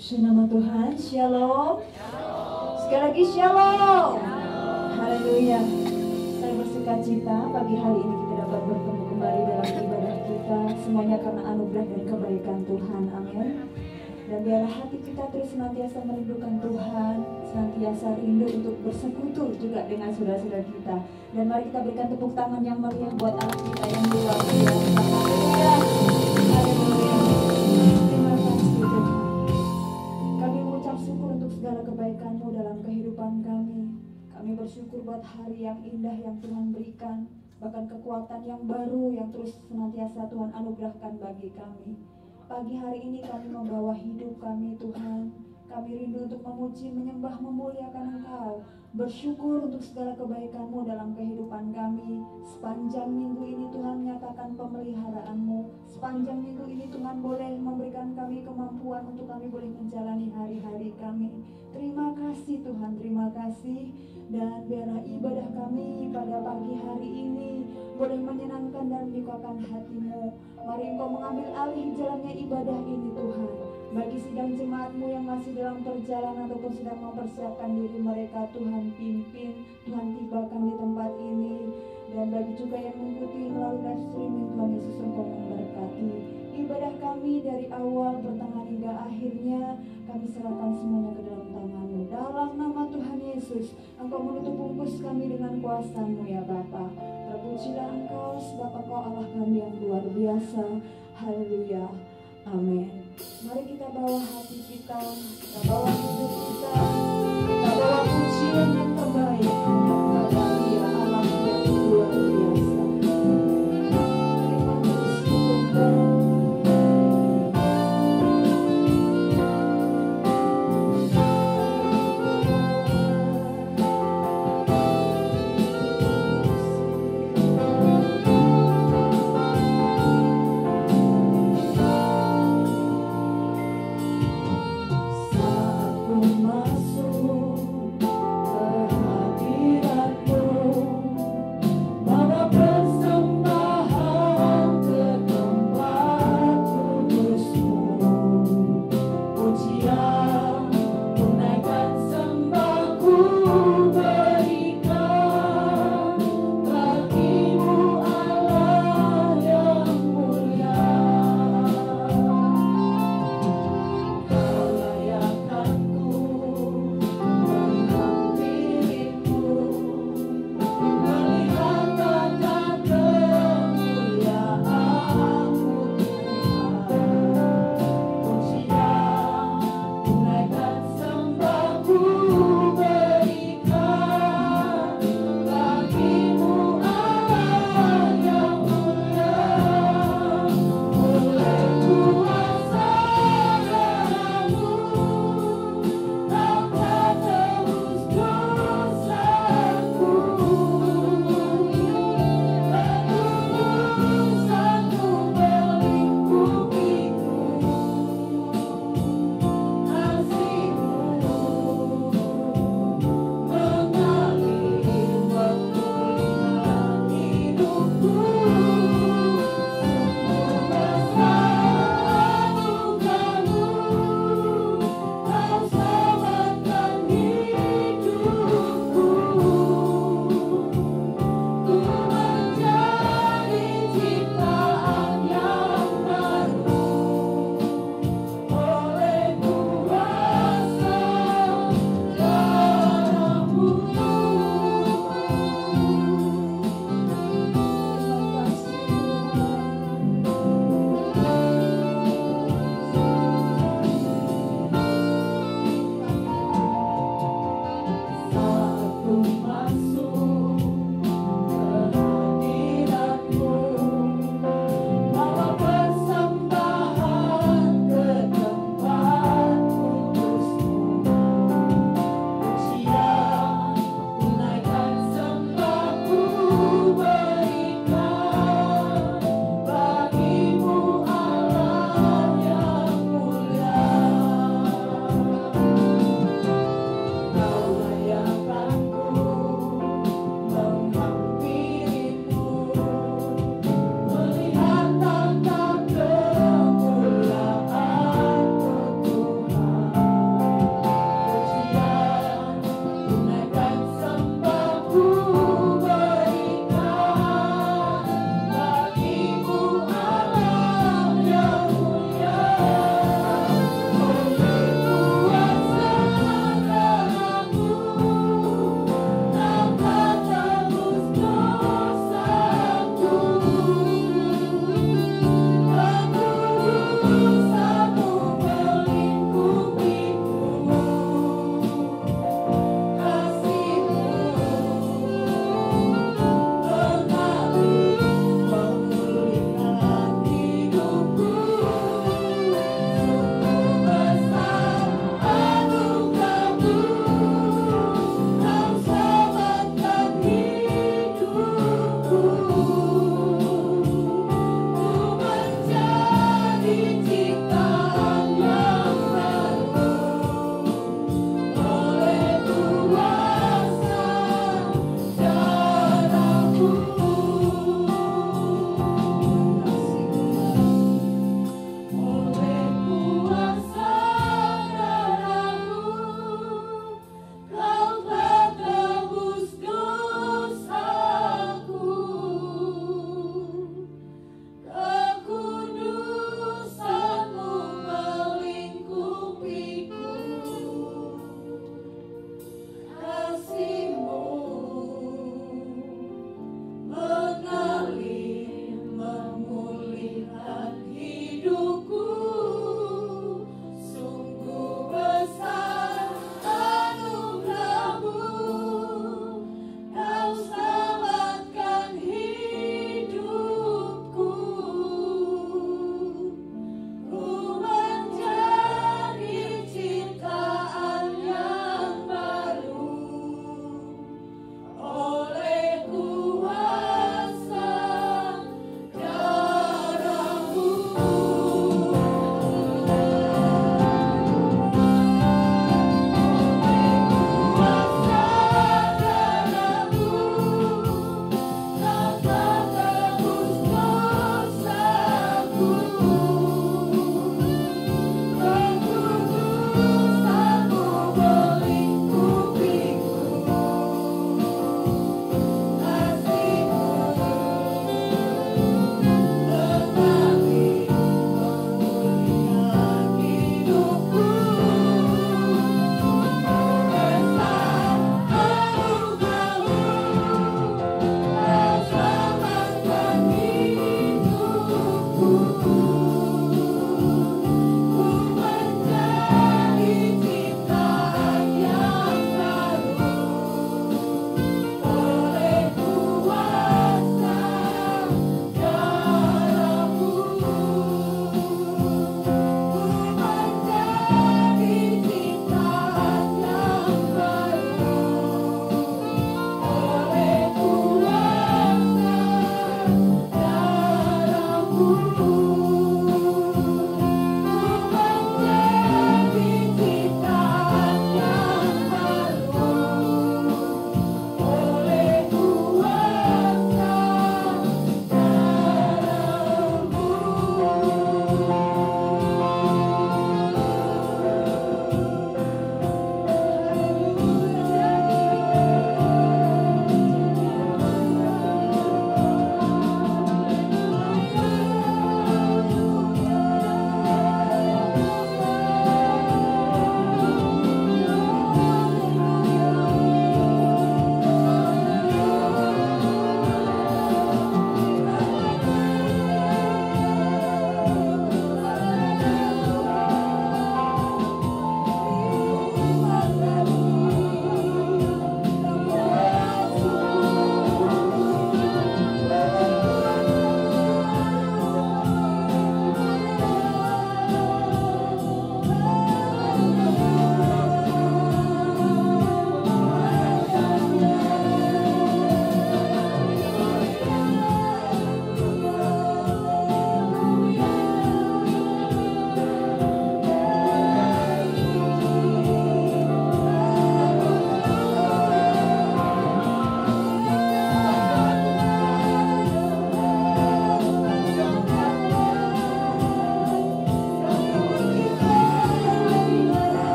Puji nama Tuhan, Shalom. Sekali lagi Shalom. Haleluya. Saya bersukacita pagi hari ini kita dapat bertemu kembali dalam ibadah kita. Semuanya karena anugerah dan kebaikan Tuhan. Amin. Dan biarlah hati kita terus senantiasa merindukan Tuhan, senantiasa rindu untuk bersekutu juga dengan saudara-saudara kita. Dan mari kita berikan tepuk tangan yang meriah buat Allah kita yang luar biasa. Haleluya. Haleluya. Terima kasih Tuhan. Kami mengucap syukur untuk segala kebaikan-Mu dalam kehidupan kami. Kami bersyukur buat hari yang indah yang Tuhan berikan, bahkan kekuatan yang baru yang terus senantiasa Tuhan anugerahkan bagi kami. Pagi hari ini kami membawa hidup kami Tuhan. Kami rindu untuk memuji, menyembah, memuliakan Engkau. Bersyukur untuk segala kebaikan-Mu dalam kehidupan kami. Sepanjang minggu ini Tuhan menyatakan pemeliharaan-Mu. Sepanjang minggu ini Tuhan boleh memberikan kami kemampuan untuk kami boleh menjalani hari-hari kami. Terima kasih Tuhan, terima kasih. Dan biarlah ibadah kami pada pagi hari ini boleh menyenangkan dan menyukakan hati-Mu. Mari Engkau mengambil alih jalannya ibadah ini Tuhan. Bagi sidang jemaat-Mu yang masih dalam perjalanan ataupun sedang mempersiapkan diri mereka, Tuhan pimpin, Tuhan tibakan di tempat ini. Dan bagi juga yang mengikuti melalui live streaming, Tuhan Yesus Engkau memberkati. Ibadah kami dari awal, pertengahan hingga akhirnya, kami serahkan semuanya ke dalam tangan-Mu. Dalam nama Tuhan Yesus, Engkau menutup bungkus kami dengan kuasa-Mu ya Bapa. Terpujilah Engkau sebab Engkau Allah kami yang luar biasa. Haleluya. Amin. Mari kita bawa hati kita bawa hidup kita bawa pujian yang terbaik kepada Dia Allah yang luar biasa. Terima kasih Tuhan. Masuk ke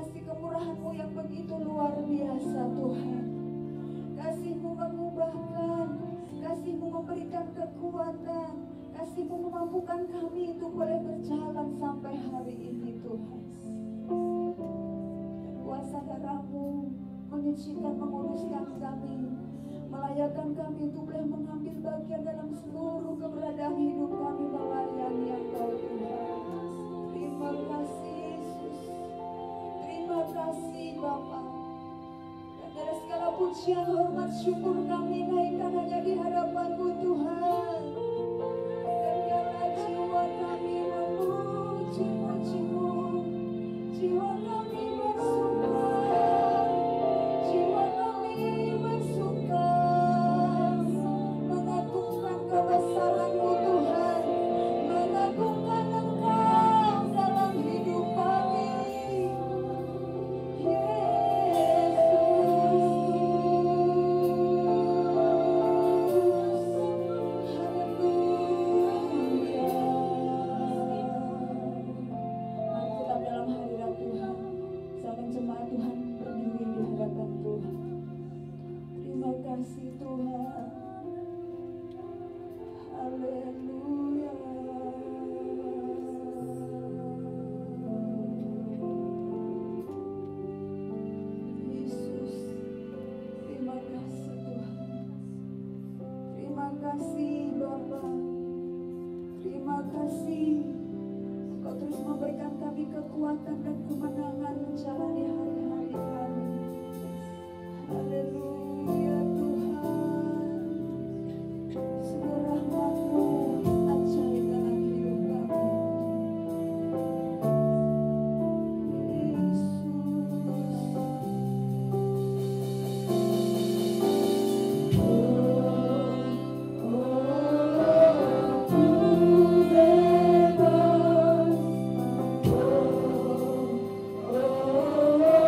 kasih kemurahan-Mu yang begitu luar biasa Tuhan. Kasih-Mu mengubahkan, Kasih-Mu memberikan kekuatan, Kasih-Mu memampukan kami untuk boleh berjalan sampai hari ini Tuhan. Dan kuasa darah-Mu menyucikan, menguruskan kami, melayakkan kami untuk boleh mengambil bagian dalam seluruh keberadaan hidup kami melayani Engkau Tuhan. Terima kasih Yesus, terima kasih Bapa. Dan dari segala pujian, hormat, syukur kami naikkan hanya di hadapan-Mu Tuhan. Dan biarlah jiwa kami memuji-muji-Mu, jiwa kami bersuka, jiwa kami bersuka, mengagungkan kebesaran-Mu Tuhan, mengagungkan Engkau dalam hidup kami. Terima kasih Tuhan. Haleluya. Yesus, terima kasih Tuhan. Terima kasih Bapa. Terima kasih Engkau terus memberikan kami kekuatan dan kemenangan menjalani hari-hari kami. Haleluya Tuhan. Sungguh rahmat-Mu ajaib dalam hidup kami. Yesus. Oh,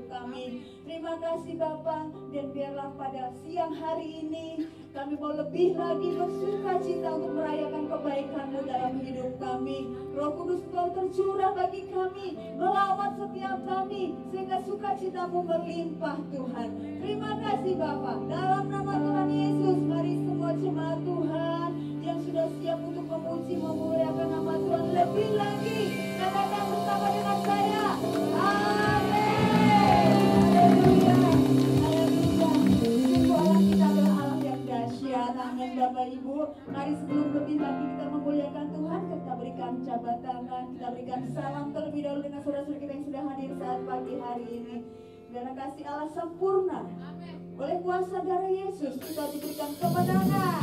hidup kami. Terima kasih Bapa, dan biarlah pada siang hari ini kami mau lebih lagi bersuka cita untuk merayakan kebaikan-Mu dalam hidup kami. Roh Kudus Engkau tercurah bagi kami, melawat setiap kami, sehingga sukacita-Mu berlimpah Tuhan. Terima kasih Bapa, dalam nama Tuhan Yesus, mari semua jemaat Tuhan yang sudah siap untuk memuji, memuliakan nama Tuhan lebih lagi, katakan bersama dengan saya, amin. Haleluya, haleluya. Sungguh Allah kita adalah Allah yang dahsyat. Amin Bapak Ibu. Mari sebelum lebih lagi kita memuliakan Tuhan, kita berikan jabat tangan, kita berikan salam terlebih dahulu dengan saudara-saudara kita yang sudah hadir saat pagi hari ini. Karena kasih Allah sempurna. Oleh kuasa darah Yesus kita diberikan kemenangan.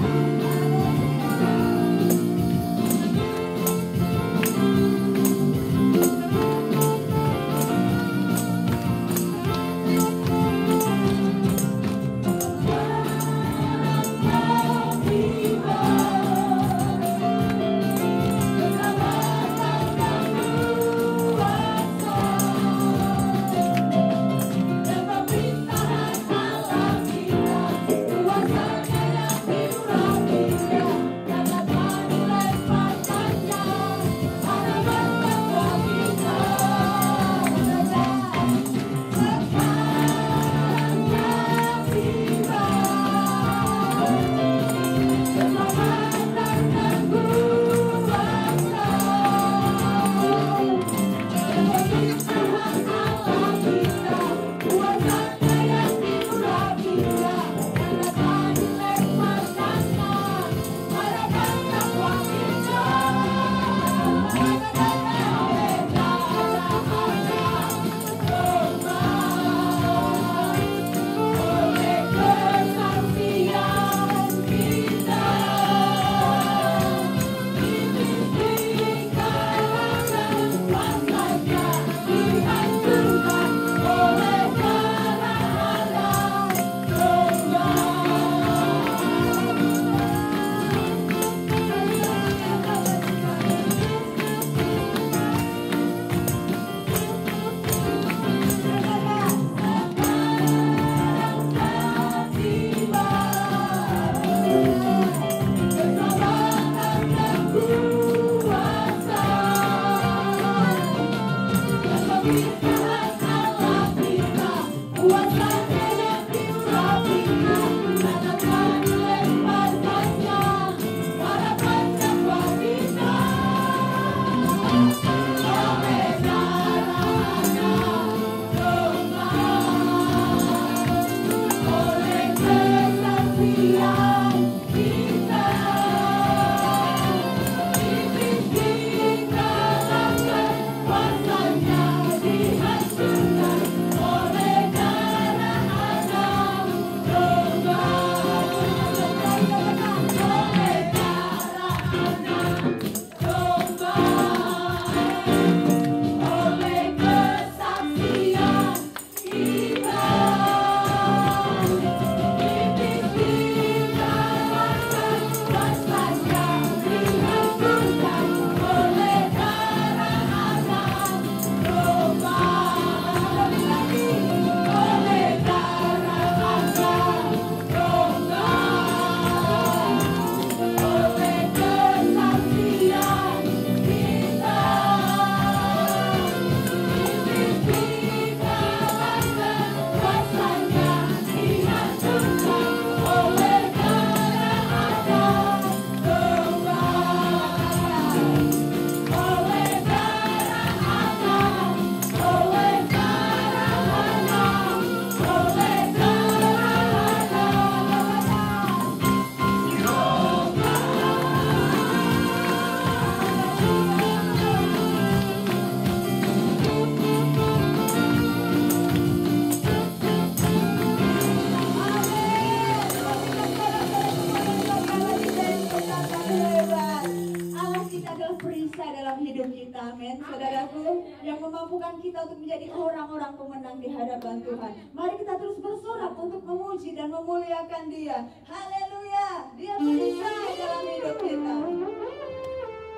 Mampukan kita untuk menjadi orang-orang pemenang di hadapan Tuhan. Mari kita terus bersorak untuk memuji dan memuliakan Dia. Haleluya, Dia perisai dalam hidup kita.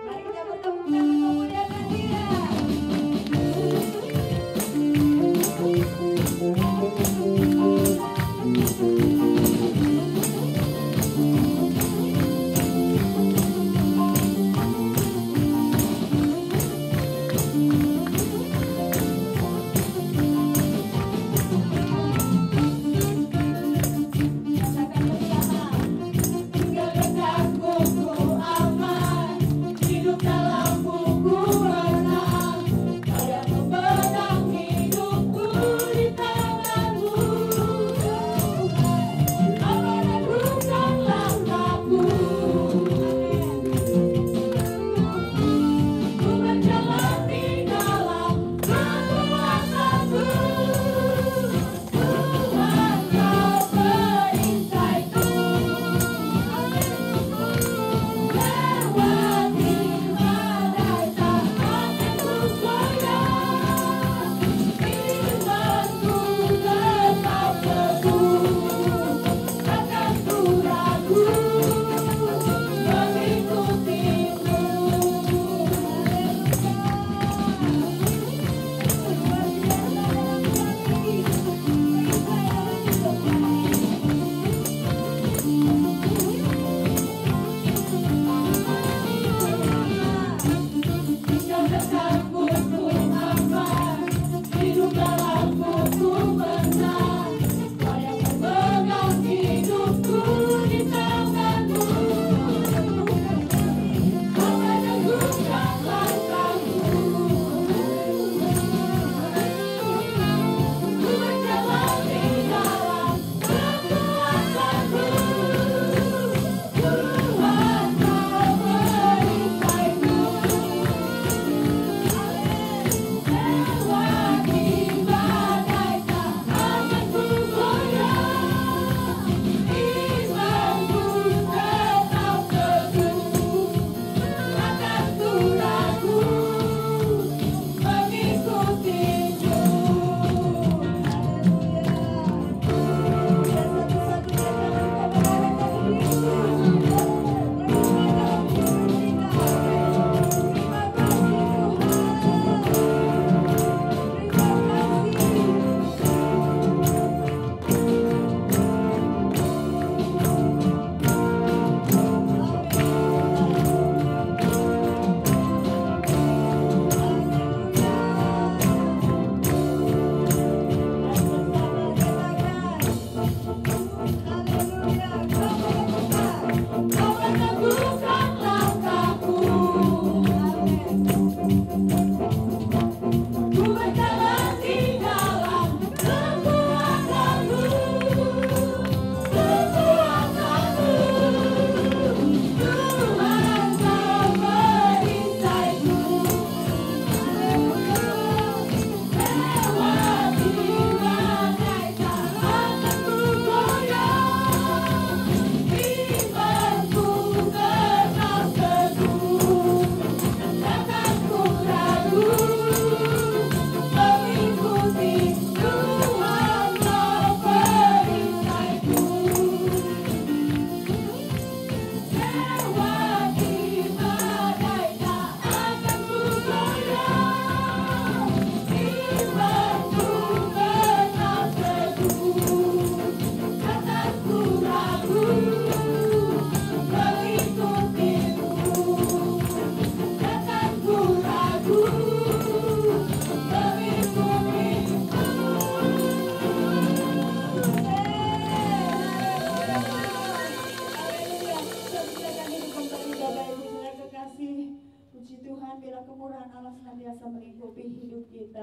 Mari kita bertemu dan memuliakan Dia.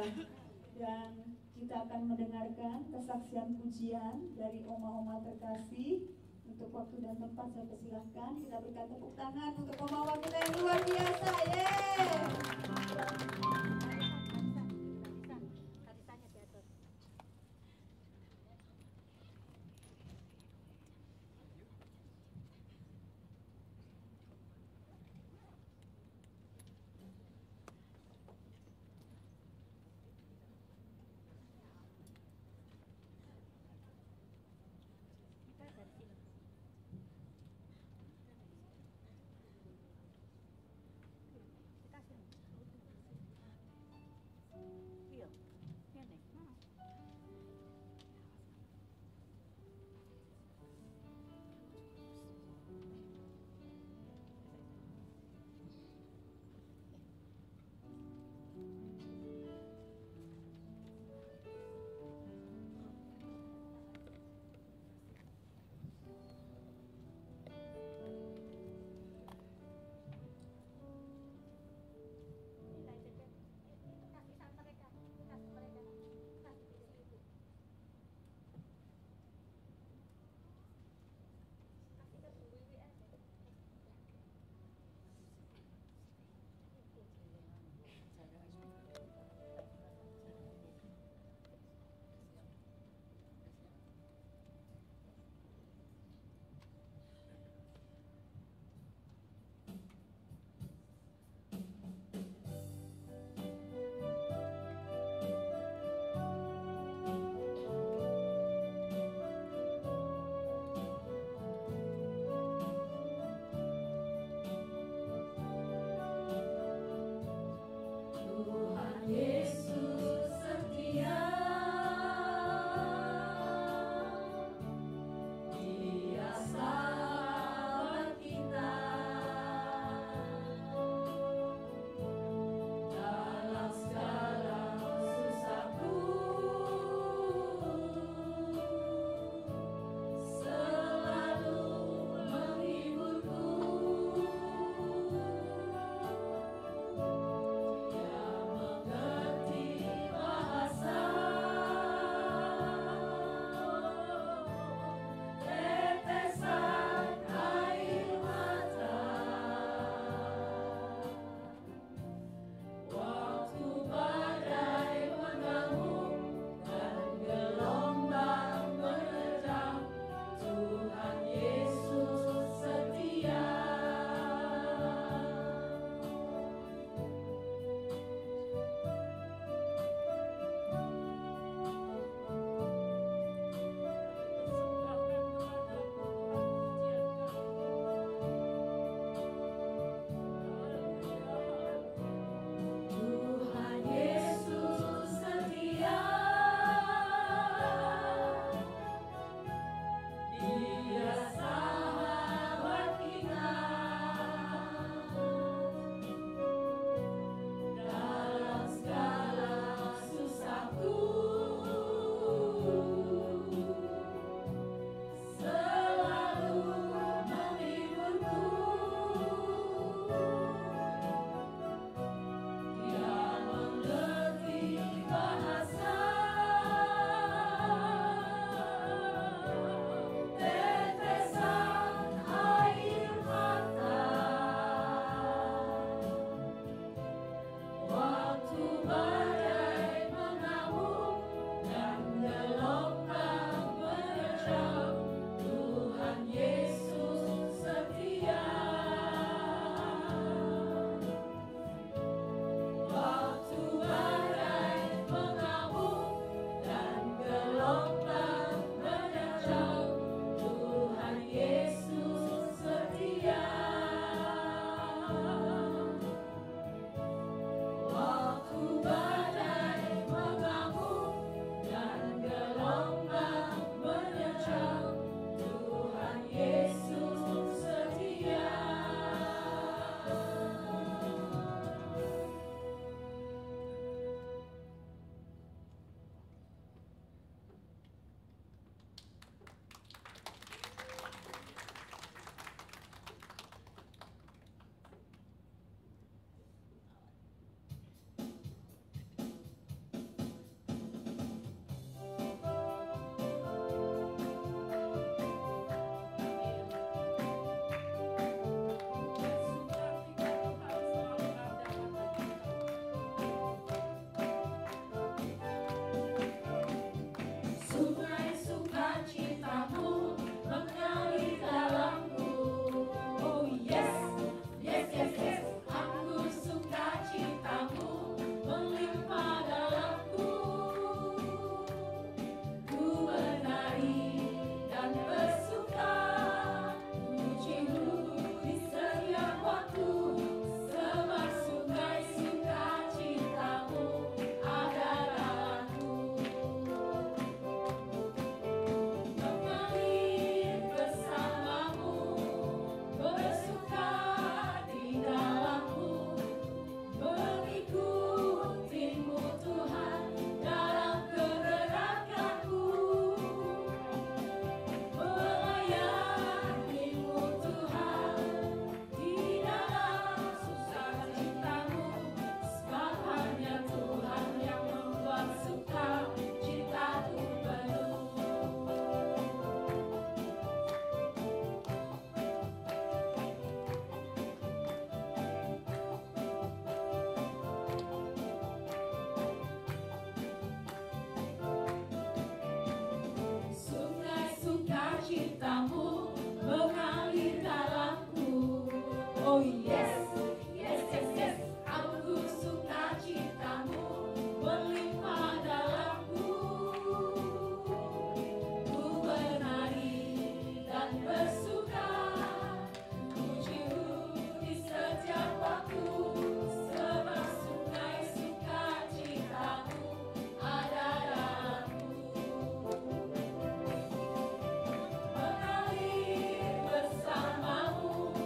kita. Dan kita akan mendengarkan kesaksian pujian dari oma-oma terkasih. Untuk waktu dan tempat saya persilahkan, kita berikan tepuk tangan untuk oma-oma kita yang luar biasa. sukacitamu mengalir dalamku. Oh yes, yes, yes, yes. Aku sukacitamu melimpah dalamku. Ku bernari dan bersuka, pujimu di setiap waktu. Sebab sungai sukacitamu ada dalamku. Mengalir bersamamu,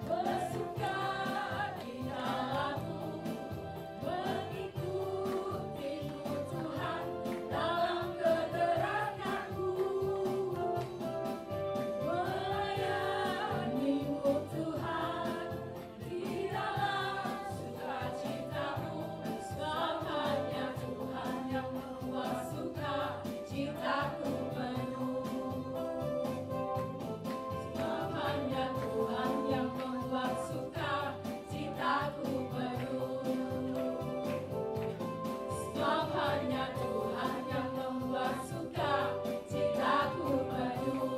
bersuka di dalammu, mengikutimu Tuhan dalam kederanganku, melayanimu Tuhan di dalam sukacitamu. Sebab hanya Tuhan yang membuat sukacitaku penuh. Sebab hanya Tuhan yang membuat sukacitaku penuh. Sebab hanya Tuhan yang membuat sukacitaku penuh.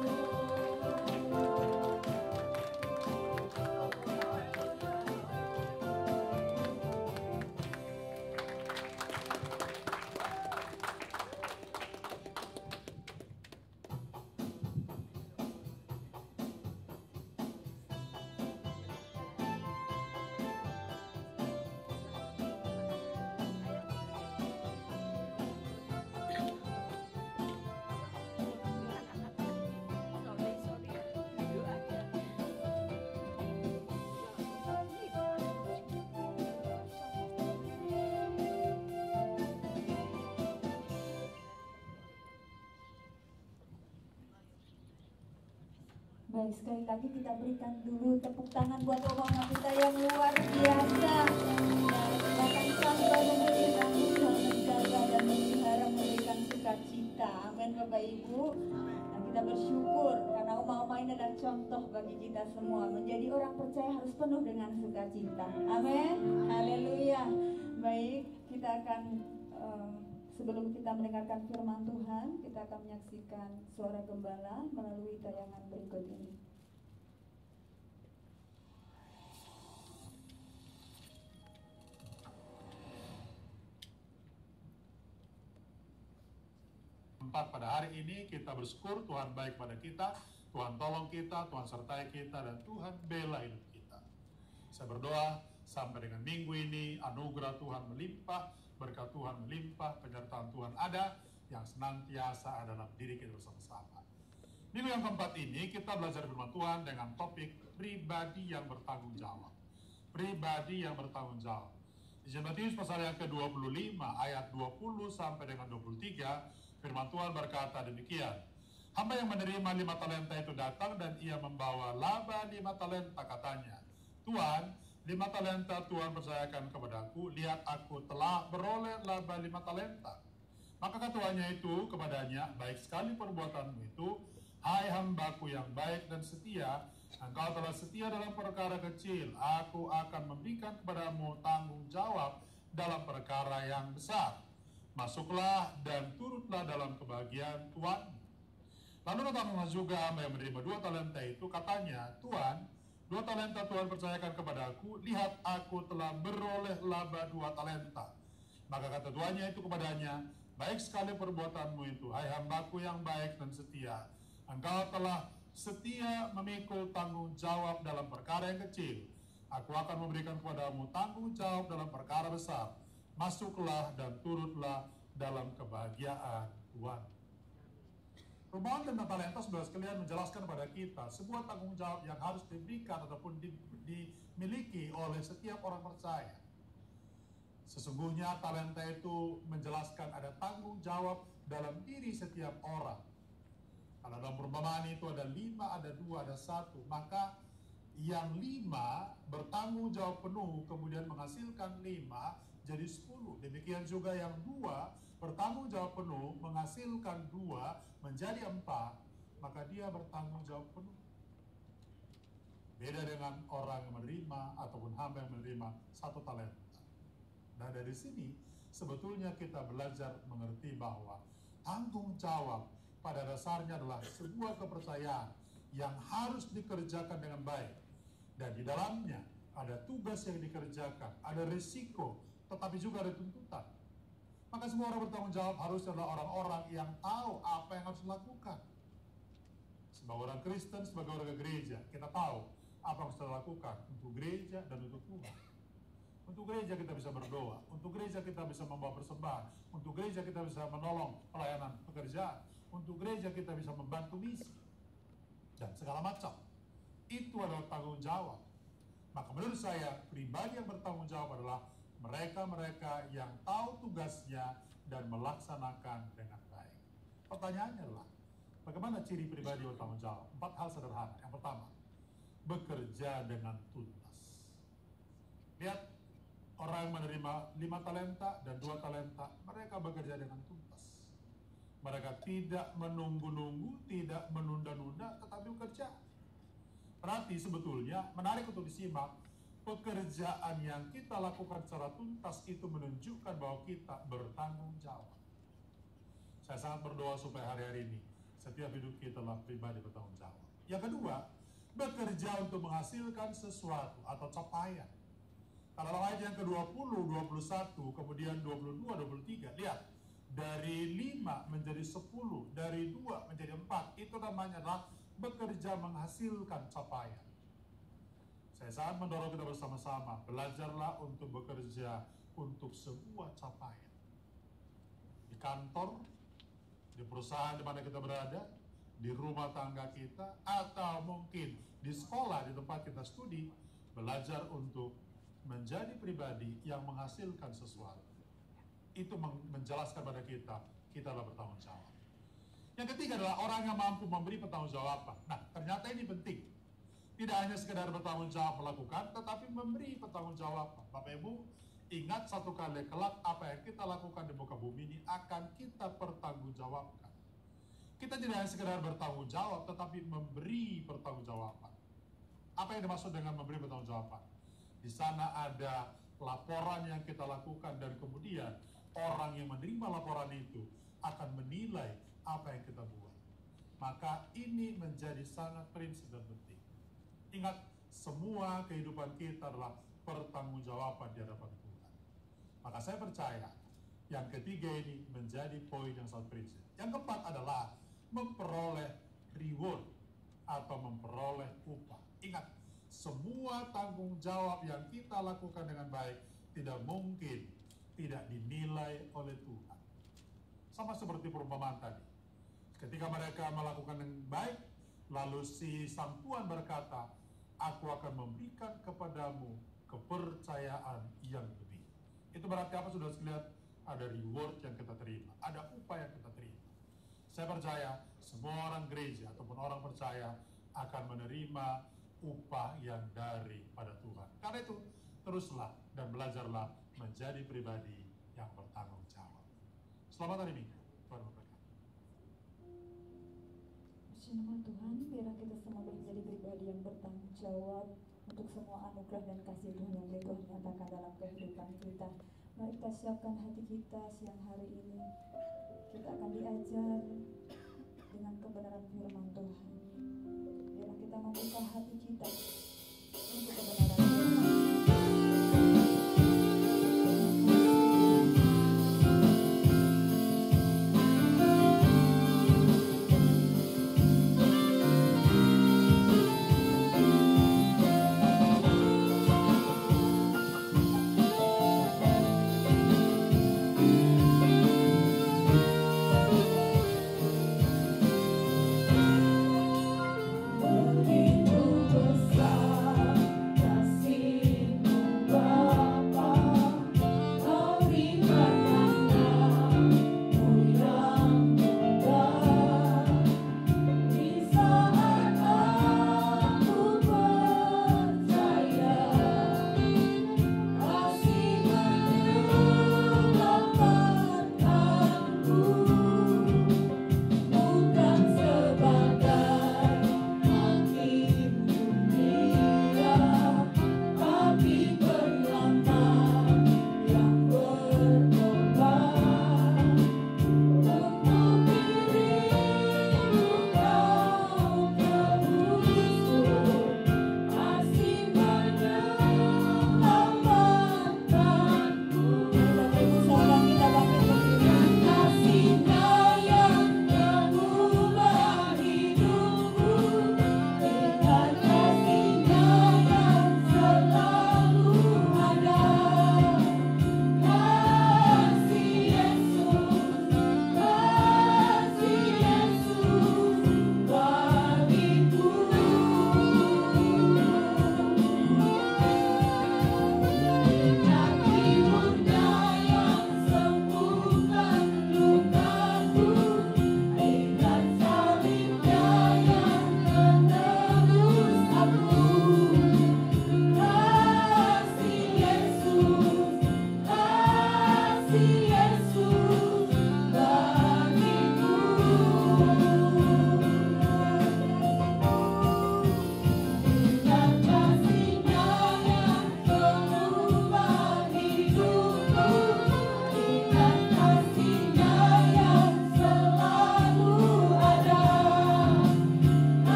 Baik, sekali lagi kita berikan dulu tepuk tangan buat Obama kita yang luar biasa. Bahkan sampai memelihara, Tuhan menjaga dan memelihara, memberikan sukacita. Amin Bapak Ibu. Nah, kita bersyukur karena Oma-Oma ini adalah contoh bagi kita semua. Menjadi orang percaya harus penuh dengan sukacita. Amin. Haleluya. Baik, kita akan sebelum kita mendengarkan firman Tuhan, kita akan menyaksikan suara gembala melalui tayangan berikut ini. Pada hari ini kita bersyukur Tuhan baik pada kita, Tuhan tolong kita, Tuhan sertai kita, dan Tuhan bela hidup kita. Saya berdoa sampai dengan minggu ini anugerah Tuhan melimpah, berkat Tuhan melimpah, penyertaan Tuhan ada yang senantiasa ada dalam diri kita bersama-sama. Minggu yang keempat ini kita belajar firman Tuhan dengan topik pribadi yang bertanggung jawab. Pribadi yang bertanggung jawab. Di Matius pasal yang ke-25 ayat 20 sampai dengan 23, firman Tuhan berkata demikian. Hamba yang menerima 5 talenta itu datang dan ia membawa laba 5 talenta, katanya, Tuhan, 5 talenta Tuhan percayakan kepadaku, lihat aku telah beroleh laba 5 talenta. Maka katuannya itu kepadanya, baik sekali perbuatanmu itu, hai hambaku yang baik dan setia, engkau telah setia dalam perkara kecil, aku akan memberikan kepadamu tanggung jawab dalam perkara yang besar. Masuklah dan turutlah dalam kebahagiaan Tuhan. Lalu datanglah juga hamba yang menerima 2 talenta itu, katanya, Tuhan, 2 talenta Tuhan percayakan kepadaku, lihat aku telah beroleh laba 2 talenta. Maka kata tuannya itu kepadanya, baik sekali perbuatanmu itu, hai hambaku yang baik dan setia. Engkau telah setia memikul tanggung jawab dalam perkara yang kecil. Aku akan memberikan kepadamu tanggung jawab dalam perkara besar. Masuklah dan turutlah dalam kebahagiaan Tuhan. Perubahan 5 talenta, saudara sekalian, menjelaskan kepada kita sebuah tanggung jawab yang harus diberikan ataupun dimiliki oleh setiap orang percaya. Sesungguhnya talenta itu menjelaskan ada tanggung jawab dalam diri setiap orang. Kalau dalam perumpamaan itu ada 5, ada 2, ada 1, maka yang 5 bertanggung jawab penuh kemudian menghasilkan 5 jadi 10. Demikian juga yang 2 bertanggung jawab penuh menghasilkan 2 menjadi 4, maka dia bertanggung jawab penuh. Beda dengan orang yang menerima ataupun hamba yang menerima 1 talenta. Nah, dari sini sebetulnya kita belajar mengerti bahwa tanggung jawab pada dasarnya adalah sebuah kepercayaan yang harus dikerjakan dengan baik. Dan di dalamnya ada tugas yang dikerjakan, ada risiko, tetapi juga ada tuntutan. Maka semua orang bertanggung jawab harus adalah orang-orang yang tahu apa yang harus dilakukan. Sebagai orang Kristen, sebagai orang gereja, kita tahu apa yang harus kita lakukan untuk gereja dan untuk Tuhan. Untuk gereja kita bisa berdoa, untuk gereja kita bisa membawa persembahan, untuk gereja kita bisa menolong pelayanan pekerjaan, untuk gereja kita bisa membantu misi, dan segala macam. Itu adalah tanggung jawab. Maka menurut saya, pribadi yang bertanggung jawab adalah mereka-mereka yang tahu tugasnya dan melaksanakan dengan baik. Pertanyaannya adalah, bagaimana ciri pribadi bertanggung jawab? 4 hal sederhana. Yang pertama, bekerja dengan tuntas. Lihat, orang yang menerima 5 talenta dan 2 talenta, mereka bekerja dengan tuntas. Mereka tidak menunggu-nunggu, tidak menunda-nunda, tetapi bekerja. Berarti sebetulnya menarik untuk disimak, pekerjaan yang kita lakukan secara tuntas itu menunjukkan bahwa kita bertanggung jawab. Saya sangat berdoa supaya hari-hari ini setiap hidup kita adalah pribadi bertanggung jawab. Yang kedua, bekerja untuk menghasilkan sesuatu atau capaian. Kalau ayat yang ke-20, 21, kemudian 22, 23, lihat. Dari 5 menjadi 10, dari 2 menjadi 4, itu namanya adalah bekerja menghasilkan capaian. Saya sangat mendorong kita bersama-sama, belajarlah untuk bekerja untuk sebuah capaian. Di kantor, di perusahaan di mana kita berada, di rumah tangga kita, atau mungkin di sekolah, di tempat kita studi, belajar untuk menjadi pribadi yang menghasilkan sesuatu. Itu menjelaskan pada kita adalah bertanggung jawab. Yang ketiga adalah orang yang mampu memberi pertanggungjawaban. Nah, ternyata ini penting. Tidak hanya sekedar bertanggung jawab melakukan, tetapi memberi pertanggungjawaban. Bapak Ibu, ingat satu kali kelak apa yang kita lakukan di muka bumi ini akan kita pertanggungjawabkan. Kita tidak hanya sekedar bertanggung jawab, tetapi memberi pertanggungjawaban. Apa yang dimaksud dengan memberi pertanggungjawaban? Di sana ada laporan yang kita lakukan dan kemudian orang yang menerima laporan itu akan menilai apa yang kita buat. Maka ini menjadi sangat prinsip dan penting. Ingat, semua kehidupan kita adalah pertanggungjawaban di hadapan Tuhan. Maka saya percaya yang ketiga ini menjadi poin yang sangat prinsip. Yang keempat adalah memperoleh reward atau memperoleh upah. Ingat, semua tanggung jawab yang kita lakukan dengan baik tidak mungkin tidak dinilai oleh Tuhan. Sama seperti perumpamaan tadi. Ketika mereka melakukan dengan baik, lalu si sang Tuhan berkata, aku akan memberikan kepadamu kepercayaan yang lebih. Itu berarti apa, sudah lihat? Ada reward yang kita terima, ada upah yang kita terima. Saya percaya semua orang gereja ataupun orang percaya akan menerima upah yang daripada Tuhan. Karena itu, teruslah dan belajarlah menjadi pribadi yang bertanggung jawab. Selamat hari Minggu. Tuhan memberkati. Puji nama Tuhan, biarlah kita semua menjadi pribadi yang bertanggung jawab untuk semua anugerah dan kasih Tuhan yang Tuhan nyatakan dalam kehidupan kita. Mari kita siapkan hati kita siang hari ini. Kita akan diajar dengan kebenaran firman Tuhan. Biarlah kita membuka hati kita untuk kebenaran